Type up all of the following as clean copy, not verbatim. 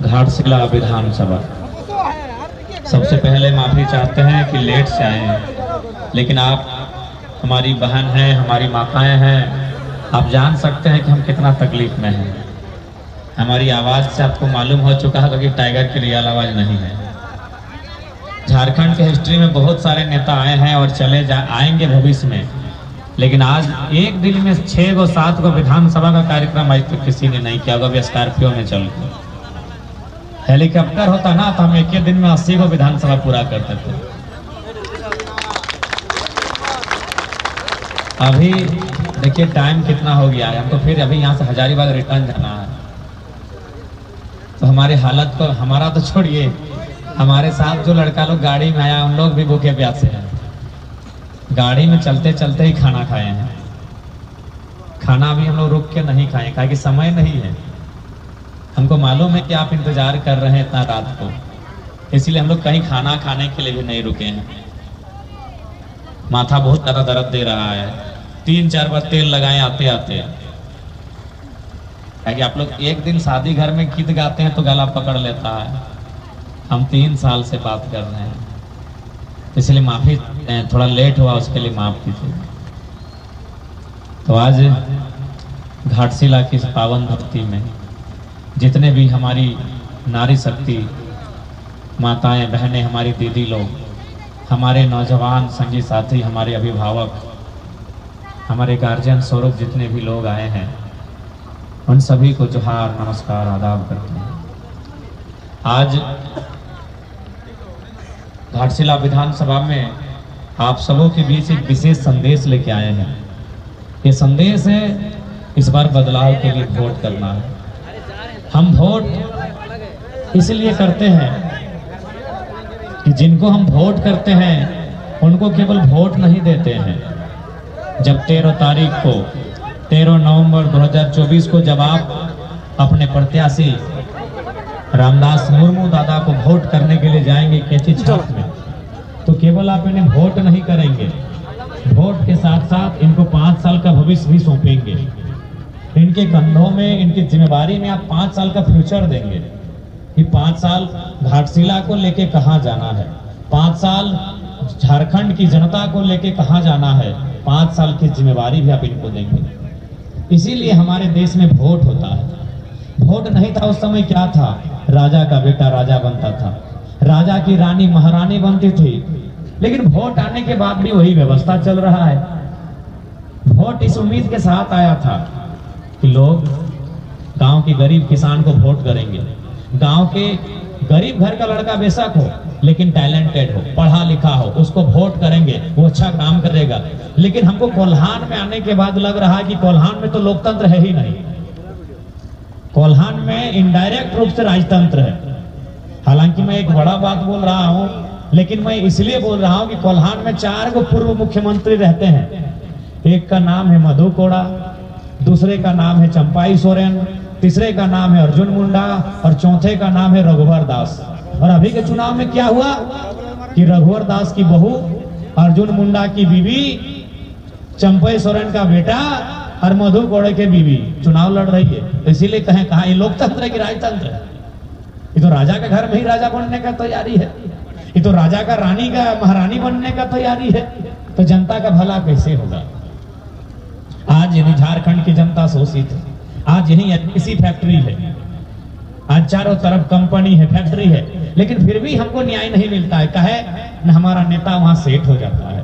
घाटशिला विधानसभा। सबसे पहले माफ़ी चाहते हैं कि लेट से आए हैं, लेकिन आप हमारी बहन हैं, हमारी माताएं हैं, आप जान सकते हैं कि हम कितना तकलीफ में हैं। हमारी आवाज़ से आपको मालूम हो चुका है कि टाइगर की रियल आवाज़ नहीं है। झारखंड के हिस्ट्री में बहुत सारे नेता आए हैं और आएंगे भविष्य में, लेकिन आज एक दिन में 6 गो 7 गो विधानसभा का कार्यक्रम आज तक किसी ने नहीं किया होगा। भी स्कॉर्पियो में चल के हेलीकॉप्टर होता ना तो हम एक ही दिन में 80 गो विधानसभा पूरा करते थे। अभी देखिए टाइम कितना हो गया है, हमको फिर अभी यहाँ से हजारीबाग रिटर्न जाना है। तो हमारी हालत को, हमारा तो छोड़िए, हमारे साथ जो लड़का लोग गाड़ी में आया उन लोग भी भूखे प्यासे हैं। गाड़ी में चलते चलते ही खाना खाए हैं। खाना भी हम लोग रुक के नहीं खाए, कहा कि समय नहीं है। हमको मालूम है कि आप इंतजार कर रहे हैं इतना रात को, इसलिए हम लोग कहीं खाना खाने के लिए भी नहीं रुके हैं। माथा बहुत ज्यादा दर्द दे रहा है, 3-4 बार तेल लगाए आते आते। कि आप लोग एक दिन शादी घर में गीत गाते हैं तो गला पकड़ लेता है। हम 3 साल से बात कर रहे हैं, इसलिए माफी, थोड़ा लेट हुआ उसके लिए माफ कीजिए। तो आज घाटशिला की इस पावन धरती में जितने भी हमारी नारी शक्ति माताएं बहनें, हमारी दीदी लोग, हमारे नौजवान संगी साथी, हमारे अभिभावक, हमारे गार्जियन स्वरूप जितने भी लोग आए हैं, उन सभी को जोहार नमस्कार आदाब करते हैं। आज घाटशिला विधानसभा में आप सबों के बीच एक विशेष संदेश लेके आए हैं। ये संदेश है इस बार बदलाव के लिए वोट करना है। हम वोट इसलिए करते हैं कि जिनको हम वोट करते हैं उनको केवल वोट नहीं देते हैं। जब 13 नवंबर 2024 को जब आप अपने प्रत्याशी रामदास मुर्मू दादा को वोट करने के लिए जाएंगे कैथी छाप में, तो केवल आप इन्हें वोट नहीं करेंगे, वोट के साथ साथ इनको 5 साल का भविष्य भी सौंपेंगे। इनके कंधों में, इनकी जिम्मेवारी में आप 5 साल का फ्यूचर देंगे कि 5 साल घाटशिला को लेके कहाँ जाना है, 5 साल झारखंड की जनता को लेके कहाँ जाना है, 5 साल की जिम्मेवारी भी आप इनको देंगे। इसीलिए हमारे देश में वोट होता है। वोट नहीं था उस समय क्या था, राजा का बेटा राजा बनता था, राजा की रानी महारानी बनती थी। लेकिन वोट आने के बाद भी वही व्यवस्था चल रहा है। वोट इस उम्मीद के साथ आया था कि लोग गांव के गरीब किसान को वोट करेंगे। गांव के गरीब घर का लड़का बेशक हो लेकिन टैलेंटेड हो, पढ़ा लिखा हो, उसको वोट करेंगे, वो अच्छा काम करेगा। लेकिन हमको कोल्हान में आने के बाद लग रहा है कि कोल्हान में तो लोकतंत्र है ही नहीं, कोल्हान में इनडायरेक्ट रूप से राजतंत्र है। हालांकि मैं एक बड़ा बात बोल रहा हूं, लेकिन मैं इसलिए बोल रहा हूं कि कोल्हान में 4 गो पूर्व मुख्यमंत्री रहते हैं। एक का नाम है मधु कोड़ा, दूसरे का नाम है चंपाई सोरेन, तीसरे का नाम है अर्जुन मुंडा और चौथे का नाम है रघुवर दास। और अभी के चुनाव में क्या हुआ कि रघुवर दास की बहू, अर्जुन मुंडा की बीवी, चंपाई सोरेन का बेटा और मधु कोड़े के बीवी चुनाव लड़ रही है। इसीलिए कहें कहा ये लोकतंत्र है कि राजतंत्र है? ये तो राजा का घर में ही राजा बनने का तैयारी है, ये तो राजा का रानी का महारानी बनने का तैयारी है। तो जनता का भला कैसे होगा? आज यदि झारखंड की जनता शोषित है, आज यही किसी फैक्ट्री है, आज चारों तरफ कंपनी है, फैक्ट्री है, लेकिन फिर भी हमको न्याय नहीं मिलता है। कहे न हमारा नेता वहां सेट हो जाता है,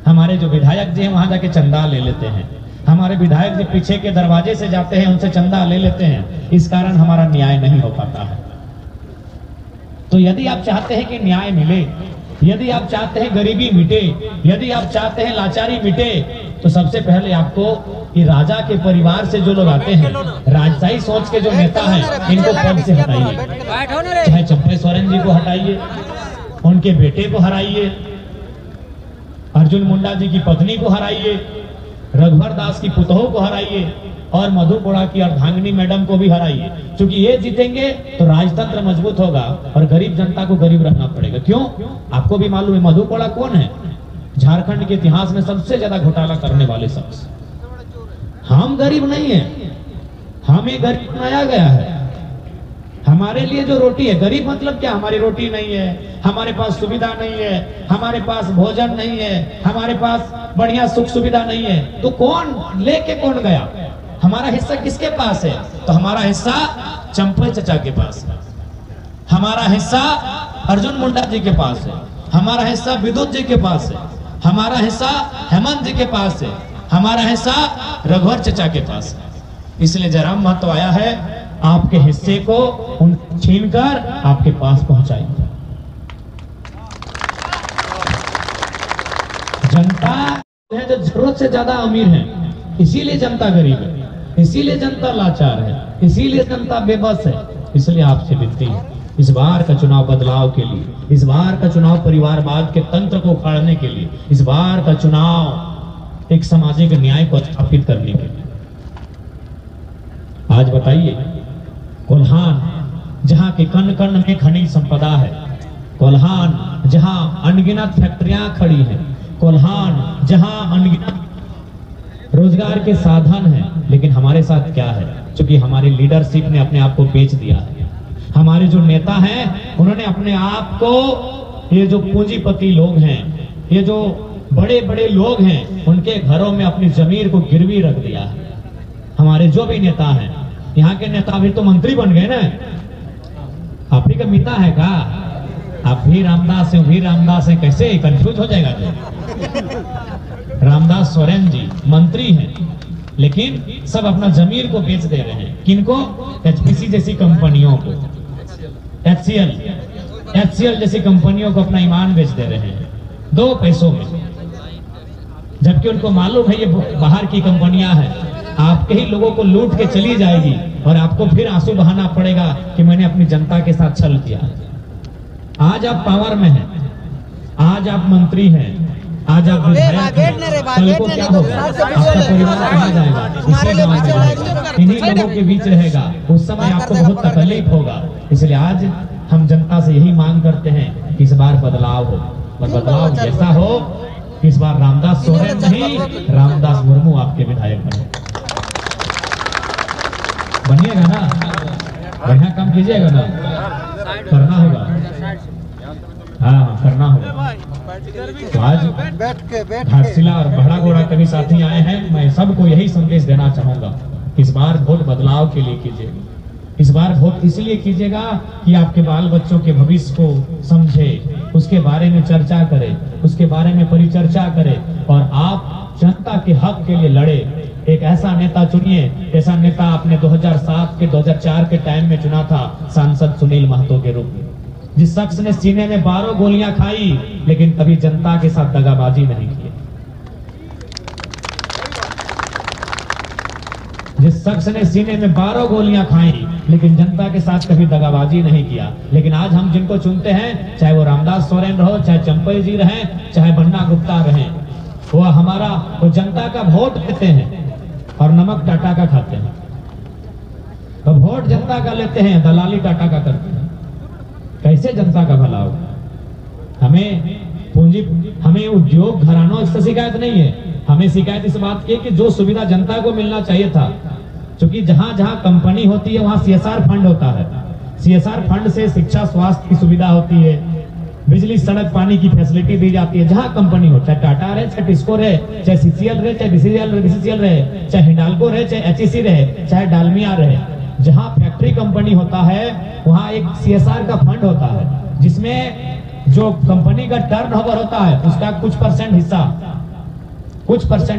हमारे जो विधायक जी हैं वहां जाके चंदा ले लेते हैं, हमारे विधायक जी पीछे के दरवाजे से जाते हैं, उनसे चंदा ले लेते हैं। इस कारण हमारा न्याय नहीं हो पाता है। तो यदि आप चाहते हैं कि न्याय मिले, यदि आप चाहते हैं गरीबी मिटे, यदि आप चाहते हैं लाचारी मिटे, तो सबसे पहले आपको कि राजा के परिवार से जो लोग आते हैं, राजशाही सोच के जो नेता हैं, इनको पद से हटाइए। चाहे चंपाई सोरेन जी को हटाइए, उनके बेटे को हराइए, अर्जुन मुंडा जी की पत्नी को हराइए, रघुवर दास की पुतोह को हराइए और मधु कोड़ा की अर्धांगिनी मैडम को भी हराइए। क्योंकि ये जीतेंगे तो राजतंत्र मजबूत होगा और गरीब जनता को गरीब रहना पड़ेगा। क्यों? आपको भी मालूम है मधु कोड़ा कौन है? झारखंड के इतिहास में सबसे ज्यादा घोटाला करने वाले शख्स। हम गरीब नहीं है, हमें गरीब बनाया गया है। हमारे लिए जो रोटी है, गरीब मतलब क्या, हमारी रोटी नहीं है, हमारे पास सुविधा नहीं है, हमारे पास भोजन नहीं है, हमारे पास बढ़िया सुख सुविधा नहीं है, तो कौन लेके कौन गया? हमारा हिस्सा किसके पास है? तो हमारा हिस्सा चंपई चचा के पास है, हमारा हिस्सा अर्जुन मुंडा जी के पास है, हमारा हिस्सा विद्युत जी के पास है, हमारा हिस्सा हेमंत जी के पास है, हमारा हिस्सा रघुवर चचा के पास है। इसलिए जयराम महतो आया है आपके हिस्से को उन छीनकर आपके पास पहुंचाएंगे। जनता है जो जरूरत से ज्यादा अमीर है, इसीलिए जनता गरीब है, इसीलिए जनता लाचार है, इसीलिए जनता बेबस है। इसलिए आपसे विनती है, इस बार का चुनाव बदलाव के लिए, इस बार का चुनाव परिवारवाद के तंत्र को उखाड़ने के लिए, इस बार का चुनाव एक सामाजिक न्याय को स्थापित करने के लिए। आज बताइए, कोल्हान जहां के कण कण में खनिज संपदा है, कोल्हान जहां अनगिनत फैक्ट्रियां खड़ी हैं, कोल्हान जहां अनगिनत रोजगार के साधन हैं, लेकिन हमारे साथ क्या है? क्योंकि हमारी लीडरशिप ने अपने आप को बेच दिया है। हमारे जो नेता हैं उन्होंने अपने आप को, ये जो पूंजीपति लोग हैं, ये जो बड़े बड़े लोग हैं, उनके घरों में अपनी जमीर को गिरवी रख दिया है। हमारे जो भी नेता हैं, यहाँ के नेता भी तो मंत्री बन गए ना। आप ही का मिता है का? आप भी रामदास है, भी रामदास है, कैसे कंफ्यूज हो जाएगा जो? रामदास सोरेन जी मंत्री हैं, लेकिन सब अपना जमीर को बेच दे रहे हैं। किनको? एचपीसी जैसी कंपनियों को, एचसीएल जैसी कंपनियों को अपना ईमान बेच दे रहे हैं 2 पैसों में, जबकि उनको मालूम है ये बाहर की कंपनियां हैं, आपके ही लोगों को लूट के चली जाएगी और आपको फिर आंसू बहाना पड़ेगा कि मैंने अपनी जनता के साथ छल किया। आज आप पावर में हैं, आज आप मंत्री हैं, आज आप विधायक हैं, कल को क्या होगा? आपका परिवार कहाँ जाएगा? इसी गांव में रहेगा, इन्हीं लोगों के बीच रहेगा, उस समय आपको बहुत तकलीफ होगा। इसलिए आज हम जनता से यही मांग करते हैं कि इस बार बदलाव हो, और बदलाव ऐसा हो कि इस बार रामदास सोरेन नहीं, रामदास मुर्मू आपके विधायक बने। बनिएगा ना? बढ़िया काम कीजिएगा ना? करना होगा, हाँ करना होगा। तो आज घाटशिला और बहड़ागोड़ा के भी साथी आए हैं, मैं सबको यही संदेश देना चाहूंगा, इस बार वोट बदलाव के लिए कीजिएगा। इस बार वोट इसलिए कीजिएगा कि आपके बाल बच्चों के भविष्य को समझे, उसके बारे में चर्चा करे, उसके बारे में परिचर्चा करे, और आप जनता के हक के लिए लड़े। एक ऐसा नेता चुनिए, ऐसा नेता आपने 2007 के 2004 के टाइम में चुना था, सांसद सुनील महतो के रूप में, जिस शख्स ने सीने में 12 गोलियां खाई लेकिन कभी जनता के साथ दगाबाजी नहीं की। जिस शख्स ने सीने में 12 गोलियां खाई लेकिन जनता के साथ कभी दगाबाजी नहीं किया। लेकिन आज हम जिनको चुनते हैं, चाहे वो रामदास सोरेन रहो, चाहे चंपई जी रहे, चाहे बन्ना गुप्ता रहे, वो जनता का वोट देते हैं और नमक टाटा का खाते हैं। तो वोट जनता का लेते हैं, दलाली टाटा का करते हैं। कैसे जनता का भला हो? हमें उद्योग घरानों से शिकायत नहीं है, हमें शिकायत इस बात की कि जो सुविधा जनता को मिलना चाहिए था, क्योंकि जहां जहां कंपनी होती है वहां सीएसआर फंड होता है, सीएसआर फंड से शिक्षा स्वास्थ्य की सुविधा होती है, बिजली सड़क पानी की फैसिलिटी दी जाती है। जहां कंपनी हो, चाहे टाटा रहे, चाहे टिस्को रहे, चाहे सीसीएल रहे, चाहे बीसीसीएल रहे, चाहे हिंडाल्को रहे, चाहे एचईसी रहे, चाहे डालमिया रहे, जहां फैक्ट्री कंपनी होता है वहां एक सीएसआर का फंड होता है, जिसमें जो कंपनी का टर्नओवर होता है उसका कुछ परसेंट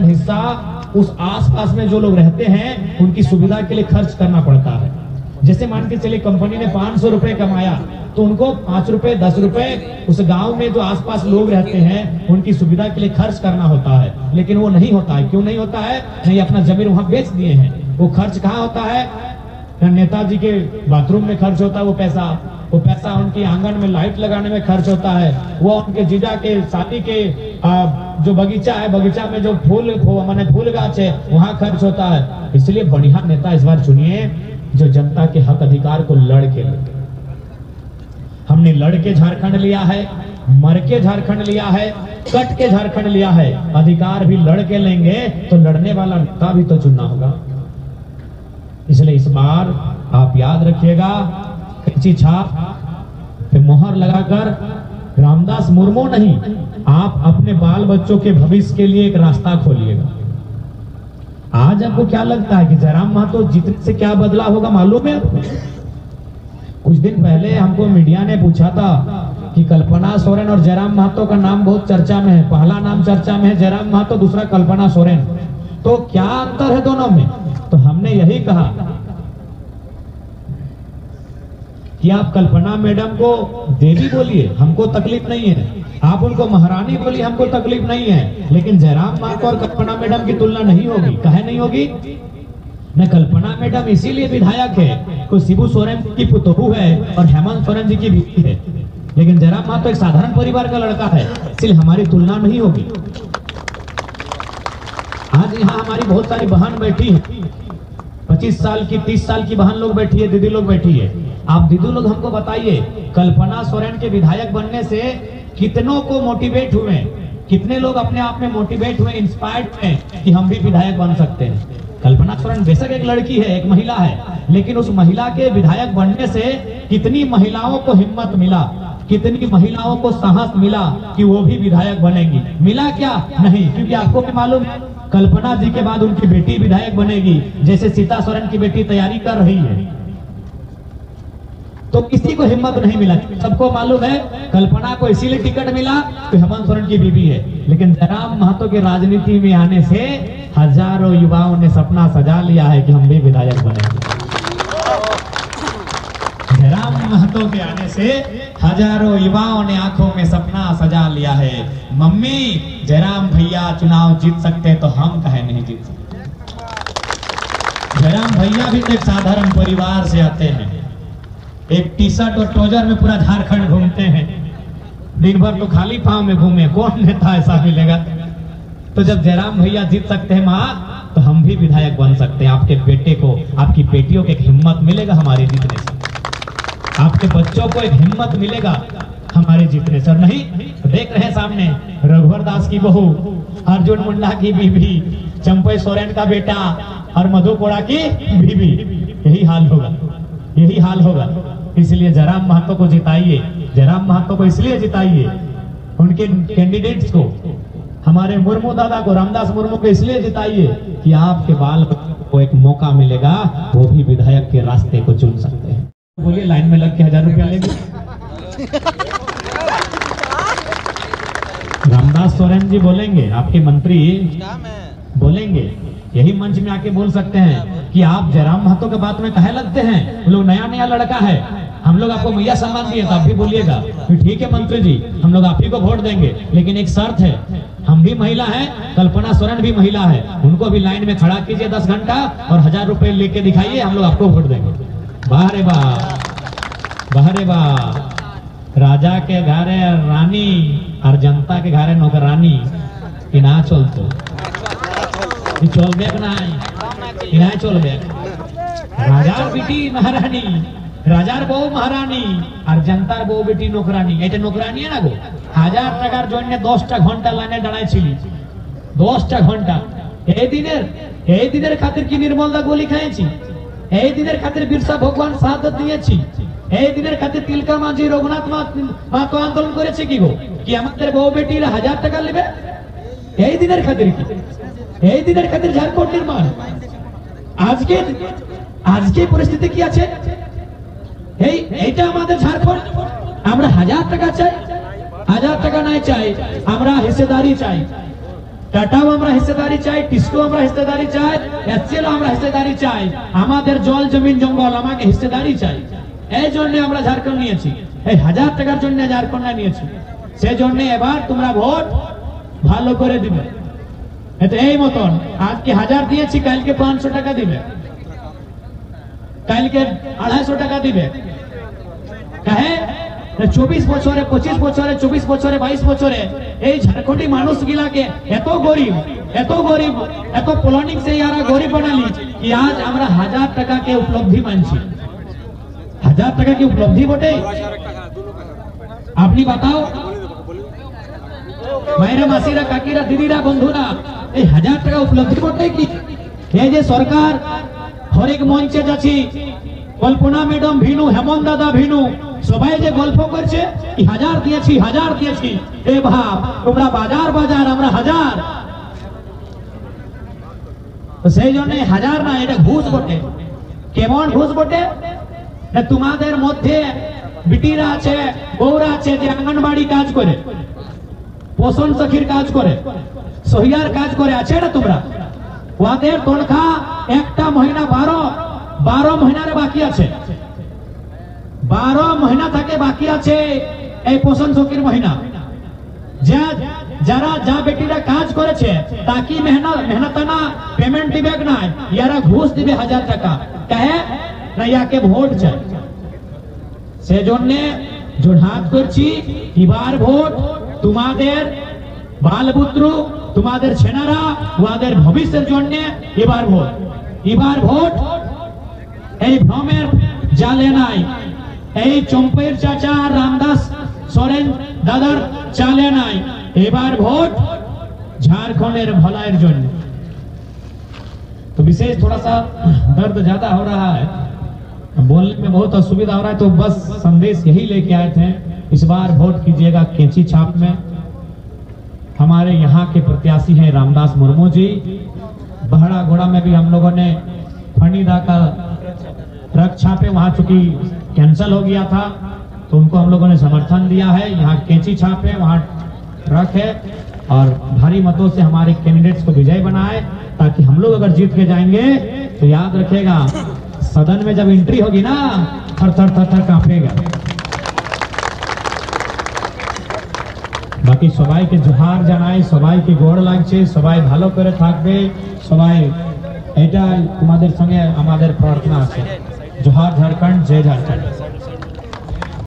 हिस्सा उस आसपास में जो लोग रहते हैं उनकी सुविधा के लिए खर्च करना पड़ता है। जैसे मान के चलिए कंपनी ने 500 रुपए कमाया तो उनको 5 रुपए 10 रुपए उस गांव में जो आसपास लोग रहते हैं उनकी सुविधा के लिए खर्च करना होता है। लेकिन वो नहीं होता है। क्यों नहीं होता है? नहीं, अपना जमीन वहां बेच दिए हैं। वो खर्च कहाँ होता है? नेताजी के बाथरूम में खर्च होता है वो पैसा उनकी आंगन में लाइट लगाने में खर्च होता है, वो उनके जीजा के शादी के जो बगीचा है, बगीचा में जो फूल गाछ है वहां खर्च होता है। इसलिए बढ़िया नेता इस बार चुनिए जो जनता के हक अधिकार को लड़ के ले। हमने लड़ के झारखंड लिया है, मर के झारखंड लिया है, कट के झारखंड लिया है। अधिकार भी लड़ के लेंगे तो लड़ने वाला नेता भी तो चुनना होगा। इसलिए इस बार आप याद रखिएगा, कैंची छाप पे मोहर लगाकर रामदास मुर्मू नहीं, आप अपने बाल बच्चों के भविष्य के लिए एक रास्ता खोलिएगा। आज आपको क्या लगता है कि जयराम महतो जीतने से क्या बदला होगा मालूम है आपको? कुछ दिन पहले हमको मीडिया ने पूछा था कि कल्पना सोरेन और जयराम महतो का नाम बहुत चर्चा में है। पहला नाम चर्चा में है जयराम महतो, दूसरा कल्पना सोरेन, तो क्या अंतर है दोनों में? तो हमने यही कहा कि आप कल्पना मैडम को देवी बोलिए, हमको तकलीफ नहीं है, आप उनको महारानी बोलिए, हमको तकलीफ नहीं है, लेकिन जयराम महतो और कल्पना मैडम की तुलना नहीं होगी। काहे नहीं होगी? न कल्पना मैडम इसीलिए विधायक है कि शिबू सोरेन की पुतोहू है और हेमंत सोरेन जी की बीवी है, लेकिन जयराम महतो एक साधारण परिवार का लड़का है, इसलिए हमारी तुलना नहीं होगी। आज यहाँ हमारी बहुत सारी बहन बैठी है, 25 साल की 30 साल की बहन लोग बैठी है, दीदी लोग बैठी है। आप दीदी लोग हमको बताइए, कल्पना सोरेन के विधायक बनने से कितनों को मोटिवेट हुए, कितने लोग अपने आप में मोटिवेट हुए, इंस्पायर्ड हुए कि हम भी विधायक बन सकते हैं। कल्पना सोरेन बेशक एक लड़की है, एक महिला है, लेकिन उस महिला के विधायक बनने से कितनी महिलाओं को हिम्मत मिला, कितनी महिलाओं को साहस मिला कि वो भी विधायक बनेंगी। मिला क्या? नहीं, क्योंकि आपको भी मालूम है कल्पना जी के बाद उनकी बेटी विधायक बनेगी, जैसे सीता सोरेन की बेटी तैयारी कर रही है। तो किसी को हिम्मत नहीं मिला। सबको मालूम है कल्पना को इसीलिए टिकट मिला कि हेमंत सोरेन की बीवी है, लेकिन जयराम महतो के राजनीति में आने से हजारों युवाओं ने सपना सजा लिया है कि हम भी विधायक बनेंगे। जयराम महतो के आने से हजारों युवाओं ने आंखों में सपना सजा लिया है, मम्मी जयराम भैया चुनाव जीत सकते तो हम काहे नहीं जीत सकते। जयराम भैया भी तो एक साधारण परिवार से आते हैं, एक टी शर्ट और ट्राउजर में पूरा झारखंड घूमते हैं, दिन भर तो खाली पांव में घूमे, कौन नेता ऐसा मिलेगा? तो जब जयराम भैया जीत सकते हैं माँ, तो हम भी विधायक बन सकते हैं। आपके बेटे को, आपकी बेटियों को एक हिम्मत मिलेगा हमारे जीतने से, आपके बच्चों को एक हिम्मत मिलेगा हमारे जीतने से। और नहीं तो देख रहे हैं सामने रघुवर दास की बहू, अर्जुन मुंडा की बीवी, चंपई सोरेन का बेटा और मधु कोड़ा की बीवी, यही हाल होगा, यही हाल होगा। इसलिए जयराम महतो को जिताइए, जयराम महतो को इसलिए जिताइए, उनके कैंडिडेट्स को, हमारे मुर्मू दादा को, रामदास मुर्मू को इसलिए जिताइए कि आपके बाल को एक मौका मिलेगा, वो भी विधायक के रास्ते को चुन सकते हैं। बोलिए लाइन में लग के 1000 रुपया लेंगे। रामदास सोरेन जी बोलेंगे, आपके मंत्री बोलेंगे, यही मंच में आके बोल सकते हैं कि आप जयराम महतो के बात में कहे लगते हैं, वो लोग नया नया लड़का है, हम लोग आपको मैया सम्मान दिए तो आप भी बोलिएगा ठीक है मंत्री जी, हम लोग आप ही को वोट देंगे, लेकिन एक शर्त है, हम भी महिला हैं, कल्पना सोरेन भी महिला है, उनको भी लाइन में खड़ा कीजिए 10 घंटा और 1000 रुपए लेके दिखाइए, हम लोग आपको वोट देंगे। वाह रे वाह, वाह रे वाह। राजा के घरे रानी और जनता के घरे नौकरानी कि ना चलतो, चलबे ना चलबे। राजार बेटी महारानी, राजार बहू महारानी और जनतार बहू बेटी नौकरानी, এটা नौकरानी है ना गो। 1000 টাকার জন্য 10টা ঘন্টা লাইনে দাঁড়াইছিলি, 10টা ঘন্টা। এই দিনের খাতির কি নির্মলদা গোলি খাইছি, এই দিনের খাতির বিরসা ভগবান শাহাদত দিয়েছি, এই দিনের খাতির তিলকা মাঝি রঘুনাথ মাতো আন্দোলন করেছে কি গো, কি আমাদের বউ বেটিরা 1000 টাকা নেবে? এই দিনের খাতির কি, এই দিনের খাতির ঝাড়খণ্ড নির্মাণ। আজকে পরিস্থিতি কি আছে? এইটা আমাদের ঝাড়খণ্ড। আমরা 1000 টাকা চাই, 1000 টাকা নাই চাই, আমরা হিস্সেদারি চাই। টাটাও আমরা হিস্সেদারি চাই, টিসকো আমরা হিস্সেদারি চাই, এসএল আমরা হিস্সেদারি চাই, আমাদের জল জমিন জঙ্গল আমাকে হিস্সেদারি চাই। এই জন্য আমরা ঝাড়খণ্ড নিয়েছি, এই 1000 টাকার জন্য ঝাড়খণ্ড নিয়েছি। সেজন্য এবার তোমরা ভোট ভালো করে দিবে। এই মতন আজকে 1000 দিয়েছি, কালকে 500 টাকা দিবে, কালকে 250 টাকা দিবে। কাহে 24 বছরে, 25 বছরে, 24 বছরে, 22 বছরে এই ঝাড়খণ্ডী মানুষ গিলাকে এত গরিব, এত প্ল্যানিং সে यारा গরিব বানালি कि आज আমরা 1000 টাকা के उपलब्धि মানছি। 1000 টাকা की उपलब्धि বটে। আপনি বাতাও মায়েরা, মাসিরা, কাকিরা, দিদিরা, বন্ধুরা, এই 1000 টাকা উপলব্ধি বটে কি? এই যে সরকার হরেক মঞ্চে যাচ্ছি, কল্পনা ম্যাডাম ভিনু, হেমন্ত দাদা ভিনু, সবাই যে গল্প করছে কি 1000 দিয়েছি 1000 দিয়েছি, এ ভাব তোমরা বাজার বাজার, আমরা হাজার। তো সেই জন্য 1000 না, এটা ঘুষ বটে। কেমন ঘুষ বটে? না তোমাদের মধ্যে বিটিরা আছে, বউরা আছে যে আঙ্গনবাড়ি কাজ করে, পোষণ সখীর কাজ করে, সহিয়ার কাজ করে, আছে না তোমরা? ওদের তনখা একটা মহিনা 12 মহিনার বাকি আছে, 12 মহিনা থাকে বাকি আছে এই পোষণ সখীর মহিনা। যারা যা বেটিরা কাজ করেছে তাকে মেহনতানা পেমেন্ট দিবে না, ইয়ারা ঘুষ দিবে 1000 টাকা। কাহে না? ইয়াকে ভোট চাই। সেজন্য জোড়হাত করছি, এবার ভোট তোমাদের বালপুত্র, তোমাদের ছেনারা, ওদের ভবিষ্যতের জন্য এবার ভোট। এবার ভোট এই ভ্রমের জালে নাই, এই চম্পের চাচা রামদাস সোরেন দাদার চালে নাই। এবার ভোট झारखंड भलाई जन। तो विशेष थोड़ा सा दर्द ज्यादा हो रहा है, बोलने में बहुत असुविधा हो रहा है, तो बस संदेश यही लेके आए थे। इस बार वोट कीजिएगा कैंची छाप में। हमारे यहाँ के प्रत्याशी हैं रामदास मुर्मू जी। बहड़ा घोड़ा में भी हम लोगों ने फणीदा का ट्रक छापे, वहां चूंकि कैंसिल हो गया था तो उनको हम लोगों ने समर्थन दिया है। यहाँ कैंची छापे, वहां ट्रक है, और भारी मतों से हमारे कैंडिडेट्स को विजय बनाए, ताकि हम लोग अगर जीत के जाएंगे तो याद रखेगा सदन में जब एंट्री होगी ना, थर थर थर थर कांपेगा। बाकी सबाई के जोहार जानाई, सबाई के गोड़ लागছে, सबाई ভালো করে থাকবে, সবাই এটা তোমাদের সঙ্গে আমাদের প্রার্থনা আছে। जोहार झारखंड, जय झारखंड।